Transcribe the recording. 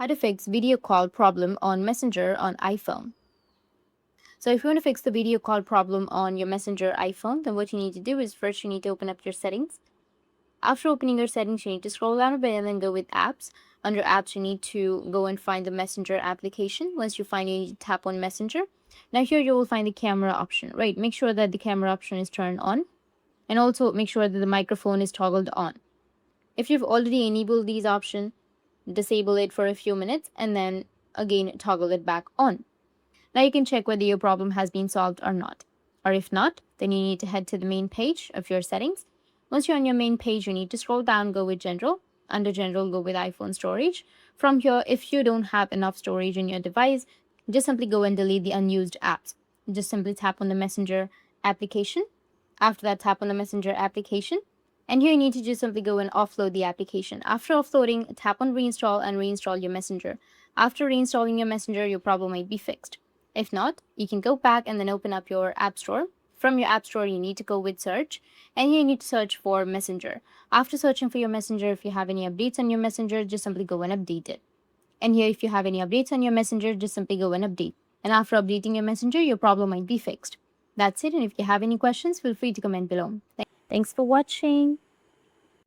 How to fix video call problem on Messenger on iPhone. So if you want to fix the video call problem on your Messenger iPhone, then what you need to do is first you need to open up your settings. After opening your settings, you need to scroll down a bit and then go with apps. Under apps, you need to go and find the Messenger application. Once you find it, you need to tap on Messenger. Now here you will find the camera option, right? Make sure that the camera option is turned on, and also make sure that the microphone is toggled on. If you've already enabled these options, disable it for a few minutes and then again toggle it back on. Now you can check whether your problem has been solved or not. Or if not, then you need to head to the main page of your settings. Once you're on your main page, you need to scroll down, go with General. Under General, go with iPhone storage. From here, if you don't have enough storage in your device, just simply go and delete the unused apps. Just simply tap on the Messenger application. After that, tap on the Messenger application. And here you need to just simply go and offload the application. After offloading, tap on reinstall and reinstall your Messenger. After reinstalling your Messenger, your problem might be fixed. If not, you can go back and then open up your App Store. From your App Store, you need to go with search, and here you need to search for Messenger. After searching for your Messenger, if you have any updates on your Messenger, just simply go and update it. And here, if you have any updates on your Messenger, just simply go and update. And after updating your Messenger, your problem might be fixed. That's it, and if you have any questions, feel free to comment below. Thanks for watching.